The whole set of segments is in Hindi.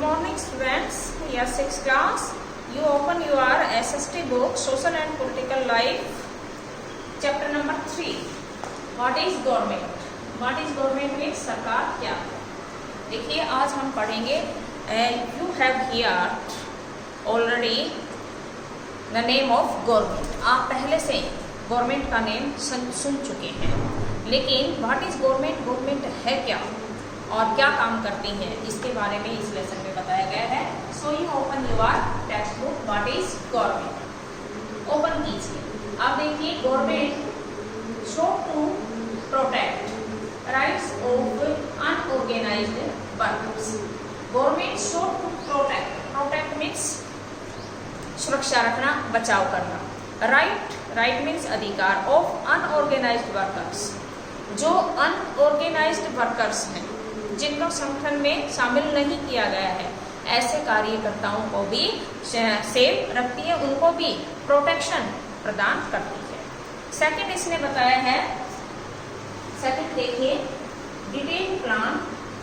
morning students, year 6 class. You open your SST book, Social and Political Life, chapter number 3. What is government? What is government means सरकार क्या है? देखिए आज हम पढ़ेंगे you have here already the name of government. आप पहले से गवर्नमेंट का नेम सुन चुके हैं, लेकिन व्हाट इज गवर्नमेंट, गवर्नमेंट है क्या और क्या काम करती है, इसके बारे में इस लेसन में बताया गया है. So you open your text book. What is government open कीजिए. अब देखिए government show to protect rights of unorganised workers. Government show to protect, protect means सुरक्षा रखना, बचाव करना. राइट मीन्स अधिकार ऑफ अनऑर्गेनाइज्ड वर्कर्स. जो अनऑर्गेनाइज्ड वर्कर्स हैं, जिनको संगठन में शामिल नहीं किया गया है, ऐसे कार्यकर्ताओं को भी सेफ रखती है, उनको भी प्रोटेक्शन प्रदान करती है. सेकंड इसने बताया है, सेकंड देखिए, detail plan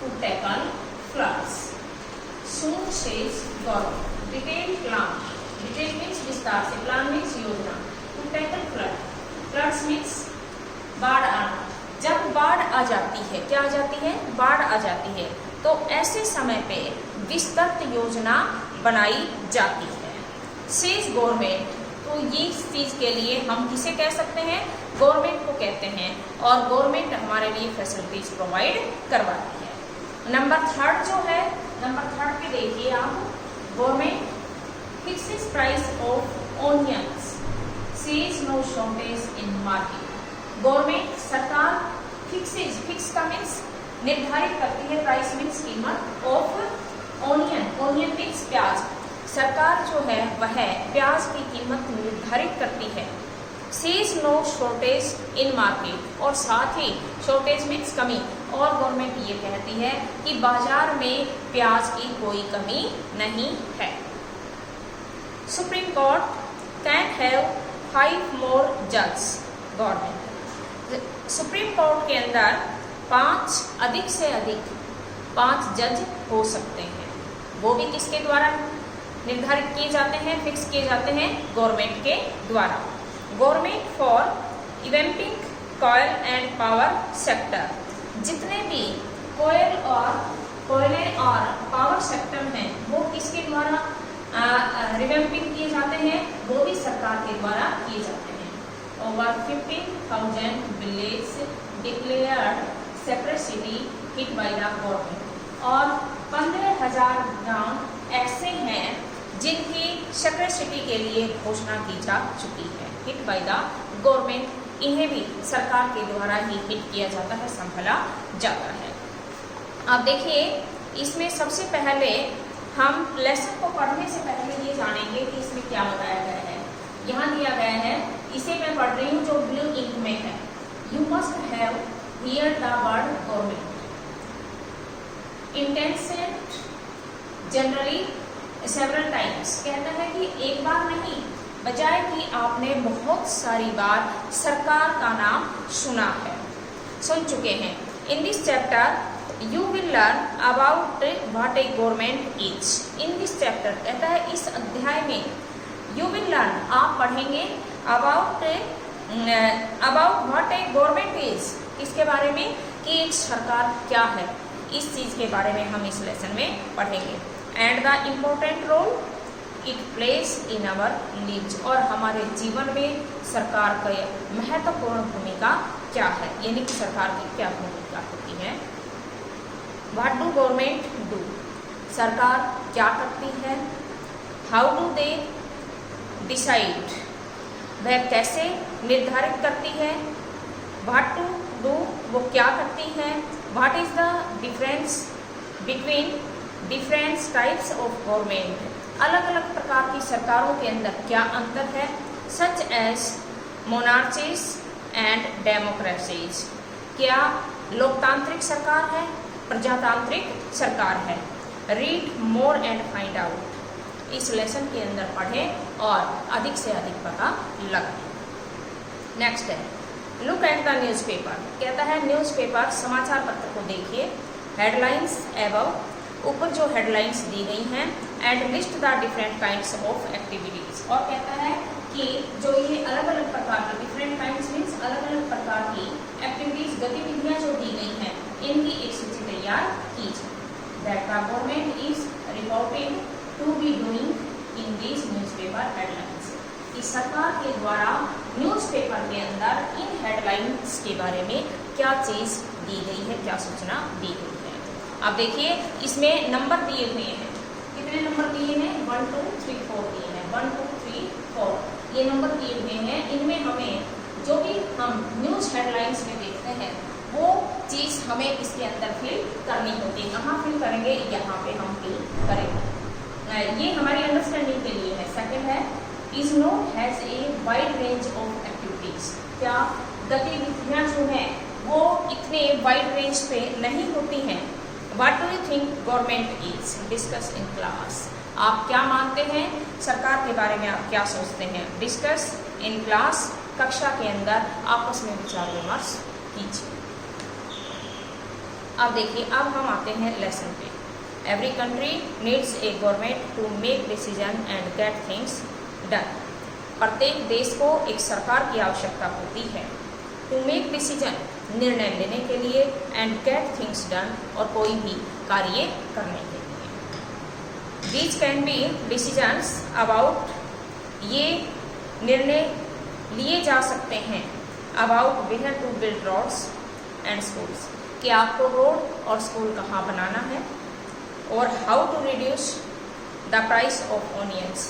to tackle floods soon says government. Detail plan, detail means विस्तार से, प्लान मीन्स योजना, to tackle flood, floods means बाढ़ आना. जब बाढ़ आ जाती है, क्या आ जाती है, बाढ़ आ जाती है, तो ऐसे समय पे विस्तृत योजना बनाई जाती है. सेज गवर्नमेंट, तो ये इस चीज के लिए हम किसे कह सकते हैं, गवर्नमेंट को कहते हैं, और गवर्नमेंट हमारे लिए फैसिलिटीज प्रोवाइड करवाती है. नंबर थर्ड जो है, नंबर थर्ड पे देखिए आप, government fixes price of onions, sees no shortage in market. Government सरकार फिक्सेज, फिक्स का मीन्स निर्धारित करती है, प्राइस मीन्स कीमत, ऑफ ऑनियन, ऑनियन मीन्स प्याज. सरकार जो है वह प्याज की कीमत निर्धारित करती है. Sees no shortage in market, और साथ ही शॉर्टेज मीन्स कमी, और गवर्नमेंट ये कहती है कि बाजार में प्याज की कोई कमी नहीं है. सुप्रीम कोर्ट कैन हैव 5 मोर जज. गवर्नमेंट सुप्रीम कोर्ट के अंदर 5 अधिक से अधिक 5 जज हो सकते हैं. वो भी किसके द्वारा निर्धारित किए जाते हैं, फिक्स किए जाते हैं, गवर्नमेंट के द्वारा. Government for eventing coal and power sector. जितने भी कोयले और पावर सेक्टर हैं, वो किसके द्वारा रिवेम्पिंग किए जाते हैं, वो भी सरकार के द्वारा किए जाते हैं. Over 15,000 villages declared separate city hit by the government. और 15,000 गांव ऐसे हैं जिनकी सेपरेट सिटी के लिए घोषणा की जा चुकी है. हिट बाय द गवर्नमेंट, इन्हें भी सरकार के द्वारा ही हिट किया जाता है, संभाला जाता है. अब देखिए इसमें सबसे पहले हम लेसन को पढ़ने से पहले ये जानेंगे कि इसमें क्या बताया गया है. यहाँ दिया गया है, इसे मैं पढ़ रही हूँ जो ब्लू इंक में है. You must have hear the word government intends generally several times. कहता है कि एक बार नहीं, बजाय कि आपने बहुत सारी बार सरकार का नाम सुना है, सुन चुके हैं. In this chapter you will learn about what A government is. In this chapter कहता है इस अध्याय में यू विल लर्न, आप पढ़ेंगे about what A government is, इसके बारे में कि एक सरकार क्या है, इस चीज के बारे में हम इस लेसन में पढ़ेंगे. And the important role it plays in our lives, और हमारे जीवन में सरकार का महत्वपूर्ण भूमिका क्या है, यानी कि सरकार की क्या भूमिका होती है. व्हाट डू गवर्नमेंट डू, सरकार क्या करती है. हाउ डू दे डिसाइड, वह कैसे निर्धारित करती है. व्हाट टू डू, वो क्या करती है. What is the difference between different types of government, अलग अलग प्रकार की सरकारों के अंदर क्या अंतर है. सच एज मोनार्चीज एंड डेमोक्रेसीज, क्या लोकतांत्रिक सरकार है, प्रजातांत्रिक सरकार है. Read more and find out, इस लेसन के अंदर पढ़ें और अधिक से अधिक पता लगाएं. नेक्स्ट है लुक एट द न्यूज़पेपर. कहता है न्यूज़पेपर, समाचार पत्र को देखिए. हेडलाइंस एबव, ऊपर जो हेडलाइंस दी गई हैं and list the different kinds of activities. और कहता है कि जो ये अलग अलग प्रकार की डिफरेंट काइंड्स मीन्स अलग अलग प्रकार की एक्टिविटीज गतिविधियां जो दी गई हैं इनकी एक सूची तैयार कीजिए। That the government is reported to be doing in this newspaper headlines. कि सरकार के द्वारा न्यूज़पेपर के अंदर इन हेडलाइंस के बारे में क्या चीज दी गई है, क्या सूचना दी गई है। अब देखिए इसमें नंबर दिए हुए हैं, कितने नंबर दिए हैं, 1 2 3 4 दिए हैं, 1 2 3 4 ये नंबर दिए हुए हैं। इनमें हमें जो भी हम न्यूज हेडलाइंस में देखते हैं वो चीज हमें इसके अंदर फिल करनी होती है। कहाँ फिल करेंगे, यहाँ पे हम फिल करेंगे। ये हमारी अंडरस्टैंडिंग के लिए है। सेकंड है is known has a wide range of activities. क्या गतिविधियां जो हैं वो इतने वाइड रेंज पे नहीं होती हैं। What do you think government is discuss in class. आप क्या मानते हैं, सरकार के बारे में आप क्या सोचते हैं। डिस्कस इन क्लास, कक्षा के अंदर आपस में विचार विमर्श कीजिए। अब देखिए अब हम आते हैं लेसन पे। Every country needs a government to make decision and get things done. प्रत्येक देश को एक सरकार की आवश्यकता होती है टू मेक डिसीजन, निर्णय लेने के लिए, एंड गेट थिंग्स डन, और कोई भी कार्य करने के लिए। These can be decisions about, ये निर्णय लिए जा सकते हैं about where to build roads and schools, कि आपको रोड और स्कूल कहाँ बनाना है, और how to reduce the price of onions,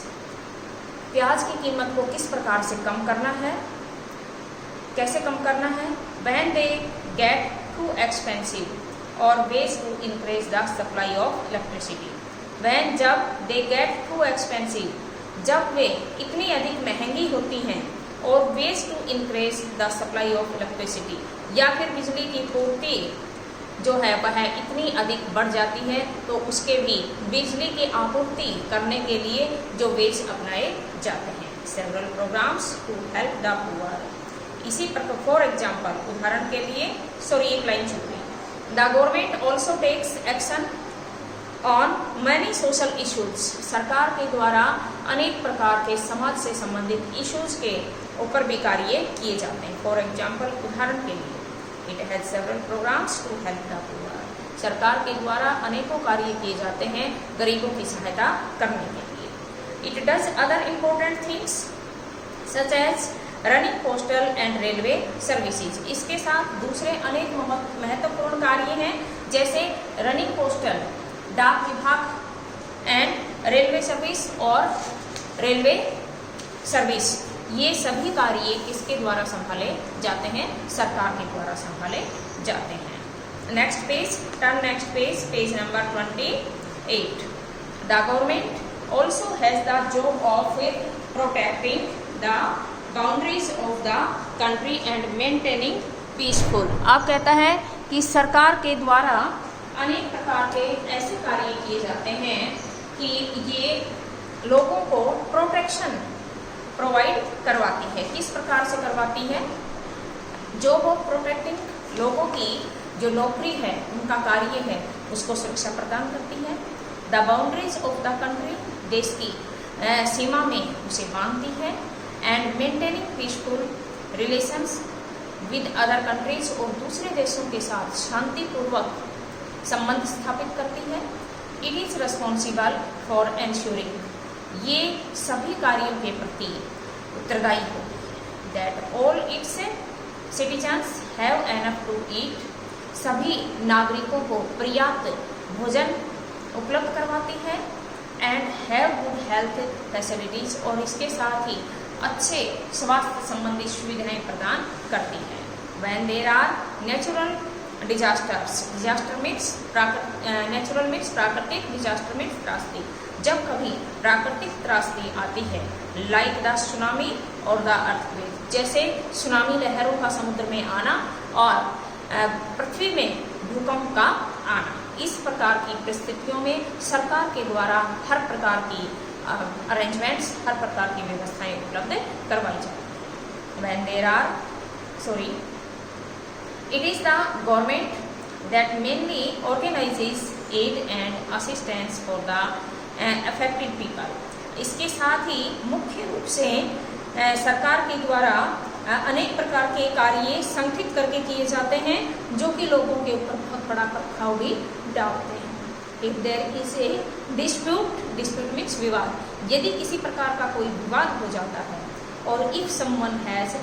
प्याज की कीमत को किस प्रकार से कम करना है, कैसे कम करना है। When they get too expensive और ways to increase the supply of electricity. When जब दे गेट टू एक्सपेंसिव, जब वे इतनी अधिक महंगी होती हैं, और ways to increase the supply of electricity, या फिर बिजली की पूर्ति जो है वह इतनी अधिक बढ़ जाती है तो उसके भी बिजली की आपूर्ति करने के लिए जो वेज अपनाए जाते हैं। Several programmes to help the poor. इसी प्रकार फॉर एग्जाम्पल, उदाहरण के लिए, सॉरी एक लाइन छूट गई। The government also takes action on many social issues. सरकार के द्वारा अनेक प्रकार के समाज से संबंधित इश्यूज के ऊपर भी कार्य किए जाते हैं। फॉर एग्जाम्पल, उदाहरण के लिए, it has several programmes to help the poor. सरकार के द्वारा अनेकों कार्य किए जाते हैं गरीबों की सहायता करने के लिए। It does other important things such as running postal and railway services. इसके साथ दूसरे अनेक महत्वपूर्ण कार्य हैं, जैसे रनिंग पोस्टल, डाक विभाग, एंड रेलवे सर्विस और रेलवे सर्विस। ये सभी कार्य किसके द्वारा संभाले जाते हैं, सरकार के द्वारा संभाले जाते हैं। Next page, turn next page, page number 28। The government also has the job of protecting the boundaries of the country and maintaining peaceful. आप कहता है कि सरकार के द्वारा अनेक प्रकार के ऐसे कार्य किए जाते हैं कि ये लोगों को प्रोटेक्शन प्रोवाइड करवाती है। किस प्रकार से करवाती है, जो वो प्रोटेक्टिंग, लोगों की जो नौकरी है, उनका कार्य है, उसको सुरक्षा प्रदान करती है। The boundaries of the country, देश की सीमा में उसे बांधती है। And maintaining peaceful relations with other countries, और दूसरे देशों के साथ शांतिपूर्वक संबंध स्थापित करती है। It is responsible for ensuring, ये सभी कार्यों के प्रति उत्तरदायी होती है। That all its citizens have enough to eat, सभी नागरिकों को पर्याप्त भोजन उपलब्ध करवाती है। And have good health facilities, और इसके साथ ही अच्छे स्वास्थ्य संबंधी सुविधाएं प्रदान करती है। When there are natural disasters, disaster means natural means प्राकृतिक, डिजास्टर मीन्स त्रासदी, जब कभी प्राकृतिक त्रासदी आती है, लाइक द सुनामी और द अर्थक्वेक, जैसे सुनामी लहरों का समुद्र में आना और पृथ्वी में भूकंप का आना, इस प्रकार की परिस्थितियों में सरकार के द्वारा हर प्रकार की अरेंजमेंट्स, हर प्रकार की व्यवस्थाएं उपलब्ध करवाई जाती हैं। When there are it is the government that mainly organizes aid and assistance for the affected people. इसके साथ ही मुख्य रूप से सरकार के द्वारा अनेक प्रकार के कार्य संगठित करके किए जाते हैं जो कि लोगों के ऊपर बहुत बड़ा प्रभाव भी डालते हैं। If there is a dispute means विवाद, यदि किसी प्रकार का कोई विवाद हो जाता है, और if someone has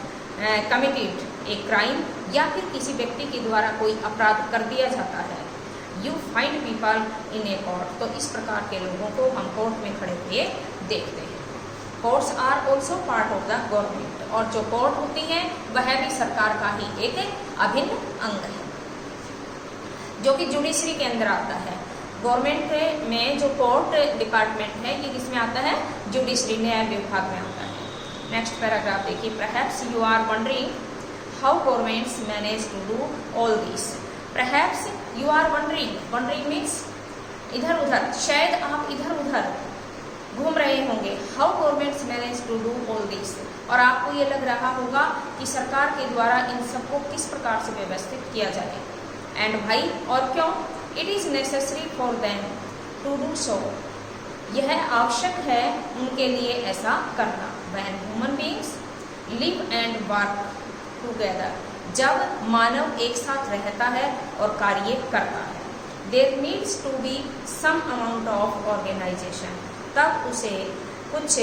committed a crime, या फिर किसी व्यक्ति के द्वारा कोई अपराध कर दिया जाता है, you find people in a court, तो इस प्रकार के लोगों को हम कोर्ट में खड़े हुए देखते हैं। Courts are also part of the government, और जो कोर्ट होती है वह भी सरकार का ही एक अभिन्न अंग है जो कि जुडिशरी के अंदर आता है। गवर्नमेंट में जो कोर्ट डिपार्टमेंट है ये किसमें आता है? जुडिशरी, न्याय विभाग में आता है। नेक्स्ट पैराग्राफ देखिए, perhaps you are wondering how governments manage to do all this. Perhaps you are wondering means इधर उधर, शायद आप इधर उधर घूम रहे होंगे, how governments manage to do all this, और आपको ये लग रहा होगा कि सरकार के द्वारा इन सबको किस प्रकार से व्यवस्थित किया जाए। एंड भाई, और क्यों? It is necessary for them to do so, यह आवश्यक है उनके लिए ऐसा करना। When human beings live and work together, जब मानव एक साथ रहता है और कार्य करता है, there needs to be some amount of organisation, तब उसे कुछ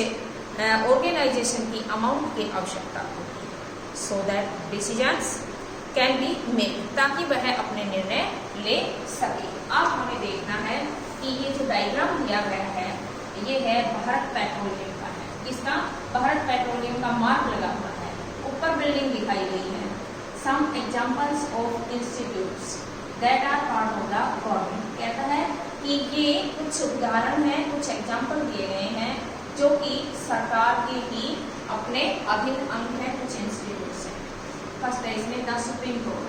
ऑर्गेनाइजेशन की अमाउंट की आवश्यकता होती है, so that decisions can be made, ताकि वह अपने निर्णय ले सके। अब हमें देखना है कि ये जो डायग्राम दिया गया है ये है भारत पेट्रोलियम का है। इसका भारत पेट्रोलियम का मार्क लगा हुआ है, ऊपर बिल्डिंग दिखाई गई है। Some examples of institutes that are part of the government, कहता है कि ये कुछ उदाहरण हैं, कुछ एग्जाम्पल दिए गए हैं जो कि सरकार के ही अपने अभिन्न अंग हैं, कुछ इंस्टीट्यूट्स हैं। फर्स्ट है इसमें द सुप्रीम कोर्ट,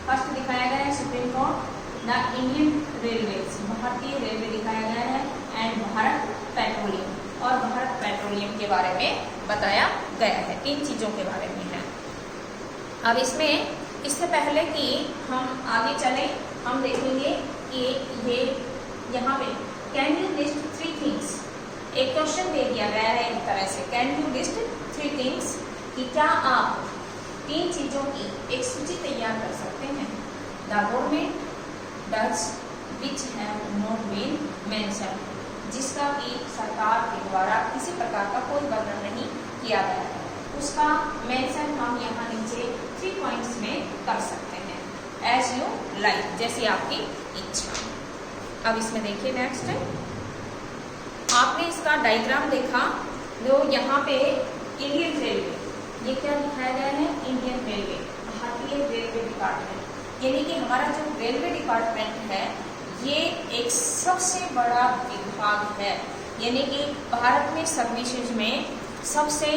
फर्स्ट दिखाया गया है supreme court, the Indian railways, भारतीय रेलवे दिखाया गया है, एंड भारत पेट्रोलियम, और भारत पेट्रोलियम के बारे में बताया गया है, 3 चीज़ों के बारे में है। अब इससे पहले कि हम आगे चलें, हम देखेंगे कि ये यहाँ पे कैन यू लिस्ट 3 थिंग्स, एक क्वेश्चन दे दिया गया है एक तरह से, कैन यू लिस्ट 3 थिंग्स, कि क्या आप 3 चीज़ों की एक सूची तैयार कर सकते हैं। The government does which have not been mention, जिसका कि सरकार के द्वारा किसी प्रकार का कोई वर्णन नहीं किया गया है, उसका मेंशन हम यहाँ नीचे 3 पॉइंट्स में कर सकते हैं, एज यू लाइक, जैसी आपकी इच्छा। अब इसमें देखिए नेक्स्ट, आपने इसका डायग्राम देखा, जो यहाँ पे इंडियन रेलवे, ये क्या दिखाया गया है? इंडियन रेलवे, भारतीय रेलवे डिपार्टमेंट, यानी कि हमारा जो रेलवे डिपार्टमेंट है ये एक सबसे बड़ा विभाग है, यानी कि भारत में सर्विसेज में सबसे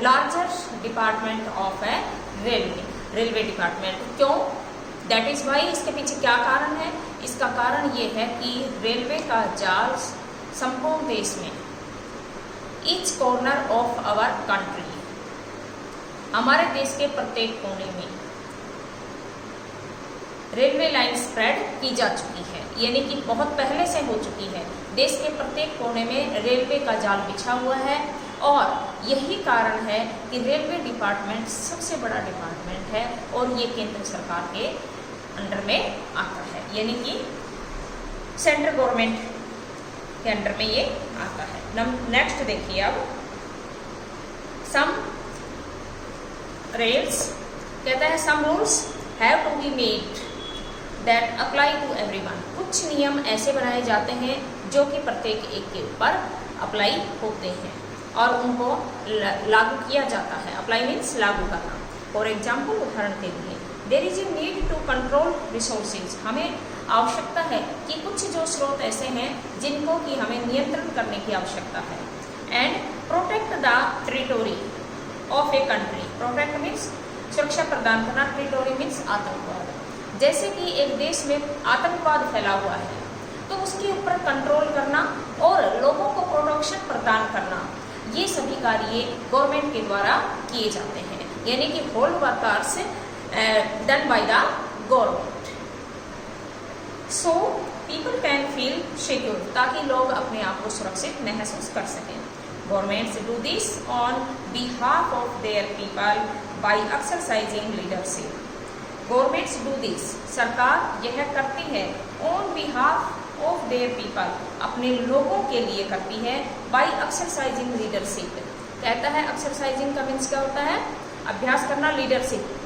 लार्जर डिपार्टमेंट ऑफ है रेलवे डिपार्टमेंट। क्यों? दैट इज वाई, इसके पीछे क्या कारण है? इसका कारण ये है कि रेलवे का जाल संपूर्ण देश में, each corner of our country, हमारे देश के प्रत्येक कोने में रेलवे लाइन स्प्रेड की जा चुकी है, यानी कि बहुत पहले से हो चुकी है। देश के प्रत्येक कोने में रेलवे का जाल बिछा हुआ है, और यही कारण है कि रेलवे डिपार्टमेंट सबसे बड़ा डिपार्टमेंट है, और ये केंद्र सरकार के अंडर में आता है, यानी कि सेंट्रल गवर्नमेंट के अंडर में ये आता है। नेक्स्ट देखिए, अब सम रेल्स, कहता है some rules have to be made that apply to everyone, कुछ नियम ऐसे बनाए जाते हैं जो कि प्रत्येक एक के ऊपर अप्लाई होते हैं और उनको लागू किया जाता है। अप्लाई मीन्स लागू करना। फॉर एग्जाम्पल, उदाहरण के लिए, there is a need to control resources, हमें आवश्यकता है कि कुछ जो स्रोत ऐसे हैं जिनको कि हमें नियंत्रण करने की आवश्यकता है। And protect the territory of a country, protect means सुरक्षा प्रदान करना, टेरिटोरी मीन्स आतंकवाद। जैसे कि एक देश में आतंकवाद फैला हुआ है तो उसके ऊपर कंट्रोल करना और लोगों को प्रोटेक्शन प्रदान करना, ये सभी कार्य गवर्नमेंट के द्वारा किए जाते हैं, यानी कि whole workers done by the government. So people can feel secure, ताकि लोग अपने आप को सुरक्षित महसूस कर सकें। Governments do this on behalf of their people by exercising leadership. Governments do this, सरकार यह करती है, on behalf of their people, अपने लोगों के लिए करती है, बाय एक्सरसाइजिंग लीडरशिप। कहता है एक्सरसाइजिंग का मीन्स क्या होता है? अभ्यास करना, लीडरशिप।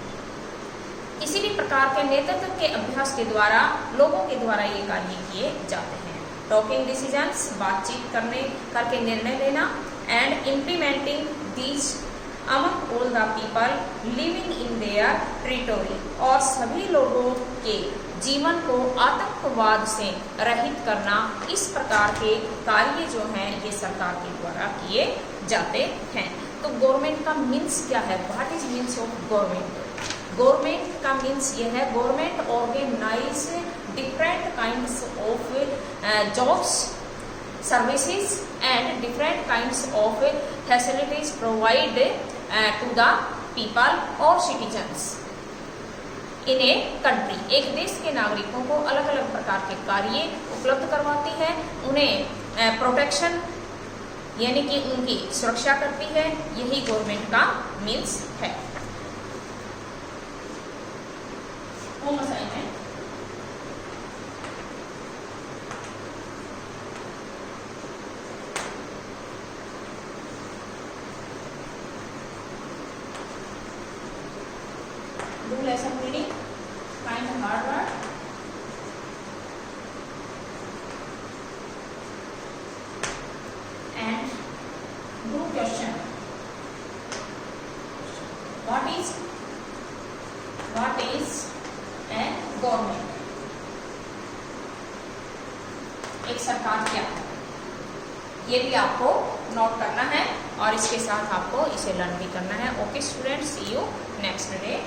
किसी भी प्रकार के नेतृत्व के अभ्यास के द्वारा लोगों के द्वारा ये कार्य किए जाते हैं। टॉकिंग डिसीजंस, बातचीत करके निर्णय लेना, and implementing these among all the people living in their territory, और सभी लोगों के जीवन को आतंकवाद से रहित करना। इस प्रकार के कार्य जो हैं ये सरकार के द्वारा किए जाते हैं। तो गवर्नमेंट का मीन्स क्या है? What is means of government? Government का मीन्स ये है, government organise different kinds of jobs, services and different kinds of facilities provide to the people और सिटीजन्स इन ए कंट्री। एक देश के नागरिकों को अलग अलग प्रकार के कार्य उपलब्ध करवाती है, उन्हें प्रोटेक्शन यानी कि उनकी सुरक्षा करती है। यही गवर्नमेंट का मीन्स है। Home assignment, do lesson reading, find a hard word, and do question. What is a government? एक सरकार क्या है, ये भी आपको नोट करना है और इसके साथ आपको इसे लर्न भी करना है। Okay students, see you next day.